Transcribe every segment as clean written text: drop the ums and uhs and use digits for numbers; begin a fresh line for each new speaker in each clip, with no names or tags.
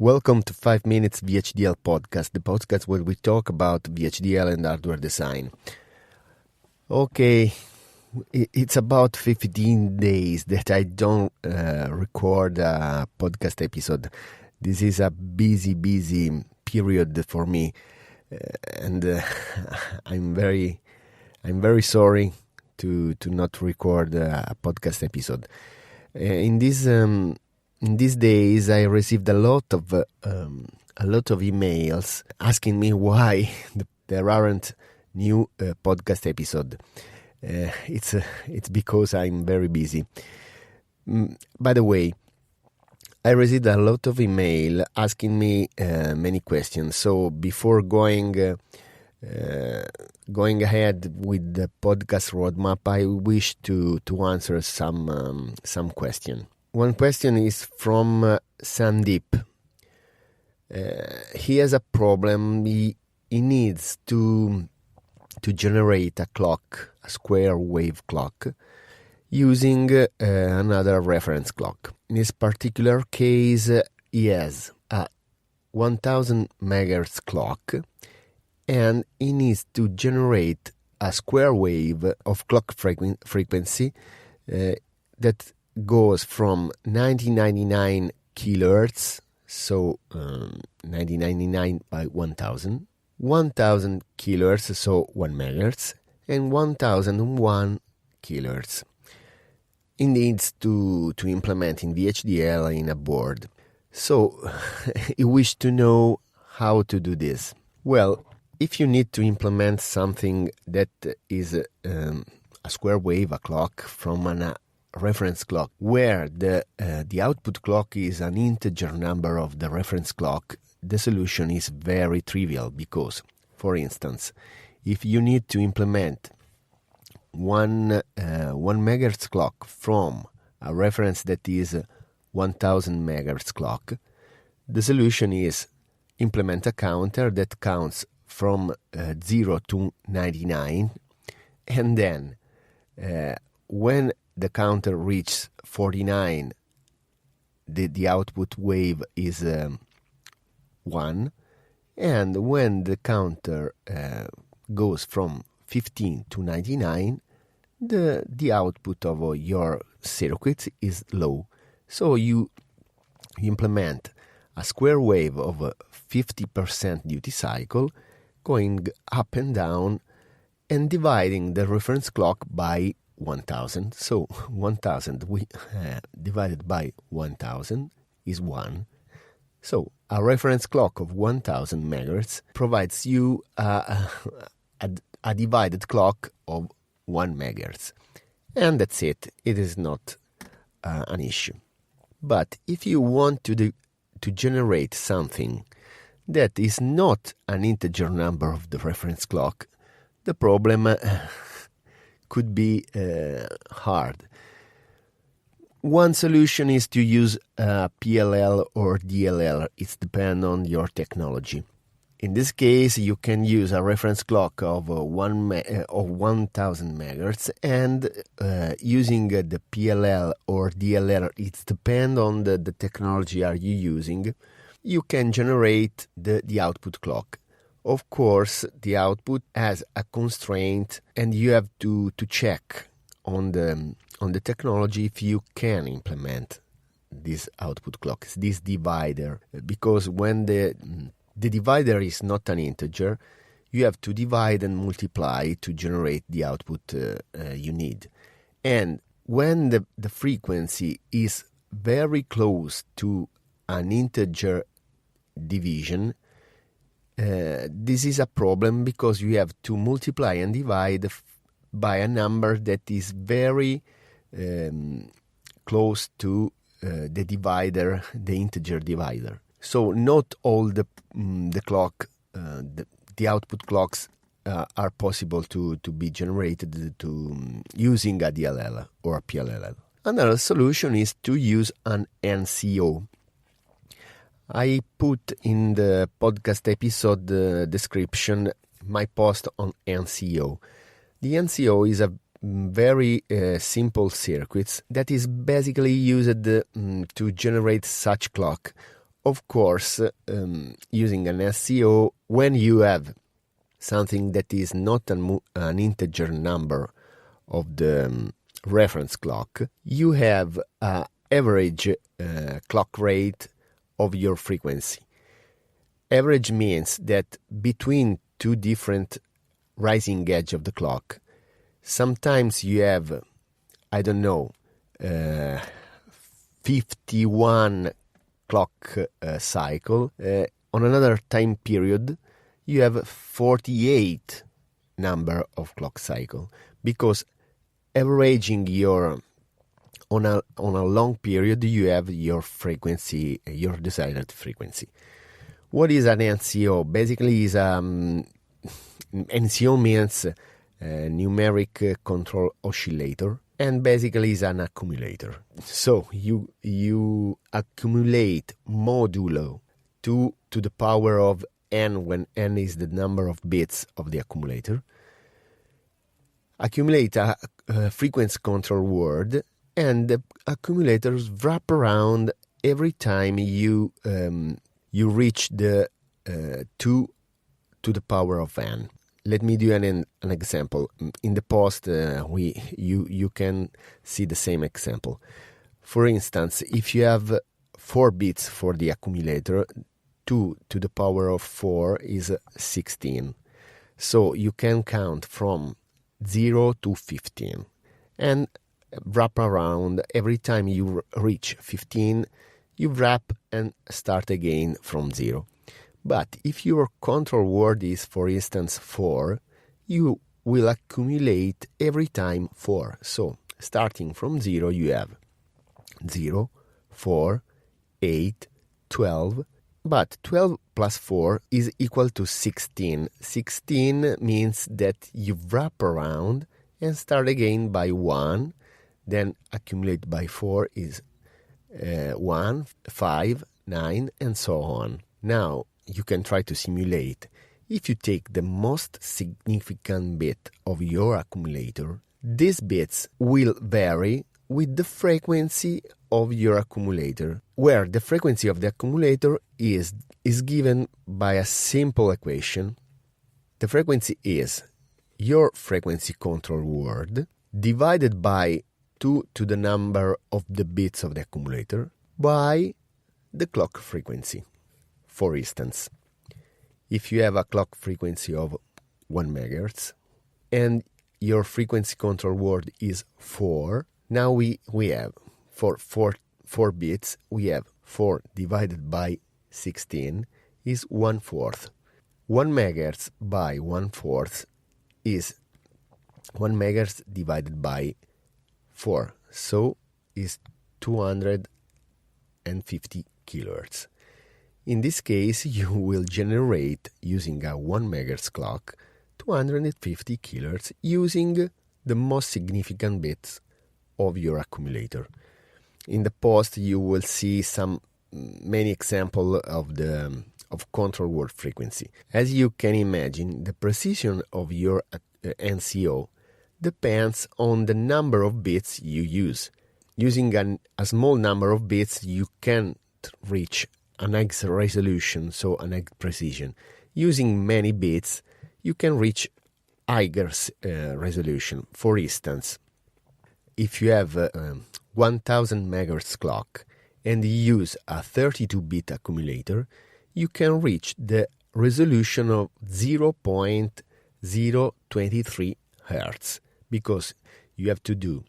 Welcome to 5 Minutes VHDL Podcast, the podcast where we talk about VHDL and hardware design. Okay, it's about 15 days that I don't record a podcast episode. This is a busy period for me, and I'm very sorry to not record a podcast episode. In these days, I received a lot of emails asking me why there aren't new podcast episodes. It's because I'm very busy. By the way, I received a lot of email asking me many questions. So before going ahead with the podcast roadmap, I wish to answer some question. One question is from Sandip. He has a problem. He needs to generate a clock, a square wave clock, using another reference clock. In this particular case, he has a 1000 megahertz clock, and he needs to generate a square wave of clock frequency that goes from 1999 kilohertz, so 1999 by 1000, 1000 kilohertz, so 1 megahertz, and 1001 kilohertz. It needs to implement in VHDL in a board. So you wish to know how to do this. Well, if you need to implement something that is a square wave, a clock from a reference clock, where the output clock is an integer number of the reference clock, the solution is very trivial because, for instance, if you need to implement one megahertz clock from a reference that is 1000 megahertz clock, the solution is implement a counter that counts from 0 to 99, and then when the counter reaches 49, the output wave is 1, and when the counter goes from 15 to 99, the output of your circuit is low. So you implement a square wave of 50% duty cycle, going up and down, and dividing the reference clock by 1000. So 1000 divided by 1000 is 1. So a reference clock of 1000 megahertz provides you a divided clock of 1 megahertz. And that's it. It is not an issue. But if you want to generate something that is not an integer number of the reference clock, the problem could be hard. One solution is to use PLL or DLL. It depends on your technology. In this case, you can use a reference clock of 1000 megahertz, and using the PLL or DLL, it depends on the technology are you using, you can generate the output clock. Of course, the output has a constraint, and you have to check on the technology if you can implement this output clock, this divider, because when the divider is not an integer, you have to divide and multiply to generate the output you need. And when the frequency is very close to an integer division, this is a problem because you have to multiply and divide by a number that is very close to the divider, the integer divider. So not all the output clocks are possible to be generated using a DLL or a PLL. Another solution is to use an NCO. I put in the podcast episode description my post on NCO. The NCO is a very simple circuit that is basically used to generate such clock of course, using an SCO, when you have something that is not an integer number of the reference clock, you have an average clock rate of your frequency. Average means that between two different rising edge of the clock, sometimes you have, 51 clock cycle. On another time period, you have 48 number of clock cycle, because averaging on a long period, you have your frequency, your desired frequency. What is an NCO? Basically, is NCO means numeric control oscillator, and basically is an accumulator. So you accumulate modulo 2 to the power of n, when n is the number of bits of the accumulator. Accumulate a frequency control word, and the accumulators wrap around every time you reach the 2 to the power of n. Let me do an example. In the post, you can see the same example. For instance, if you have 4 bits for the accumulator, 2 to the power of 4 is 16. So you can count from 0 to 15 and wrap around. Every time you reach 15, you wrap and start again from 0. But if your control word is, for instance, 4, you will accumulate every time 4. So starting from 0, you have 0, 4, 8, 12. But 12 plus 4 is equal to 16. 16 means that you wrap around and start again by 1. Then accumulate by 4 is 1, 5, 9, and so on. Now, you can try to simulate. If you take the most significant bit of your accumulator, these bits will vary with the frequency of your accumulator, where the frequency of the accumulator is given by a simple equation. The frequency is your frequency control word divided by 2 to the number of the bits of the accumulator by the clock frequency. For instance, if you have a clock frequency of 1 MHz and your frequency control word is 4, now we have for 4 bits, we have 4 divided by 16 is 1/4. 1 MHz by 1/4 is 1 MHz divided by 4, so is 250 kilohertz. In this case, you will generate, using a 1 MHz clock, 250 kilohertz using the most significant bits of your accumulator. In the post, you will see many examples of control word frequency. As you can imagine, the precision of your NCO depends on the number of bits you use. Using a small number of bits, you can't reach an X resolution, so an X precision. Using many bits, you can reach higher resolution. For instance, if you have 1000 MHz clock and you use a 32-bit accumulator, you can reach the resolution of 0.023 Hz, because you have to do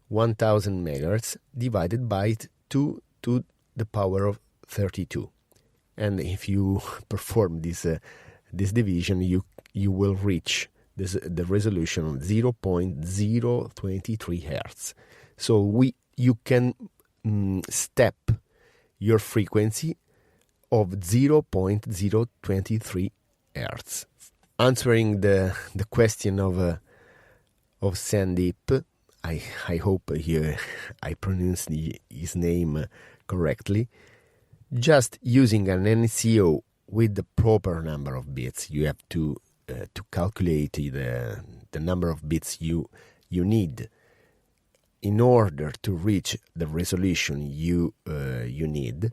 1000 MHz divided by 2 to the power of 32. And if you perform this division, you will reach the resolution of 0.023 Hz. So you can step your frequency of 0.023 Hz. Answering the question of Sandip, I hope I pronounced his name correctly. Just using an NCO with the proper number of bits, you have to calculate the number of bits you need in order to reach the resolution you need.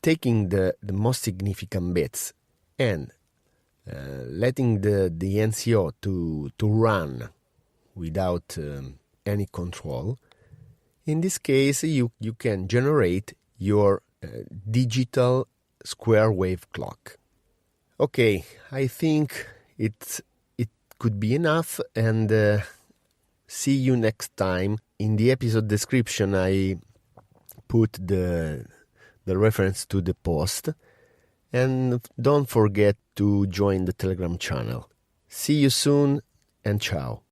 taking the most significant bits and letting the NCO to run without any control, in this case you can generate your digital square wave clock. Okay, I think it could be enough, and see you next time. In the episode description I put the reference to the post, and don't forget to join the Telegram channel. See you soon, and ciao.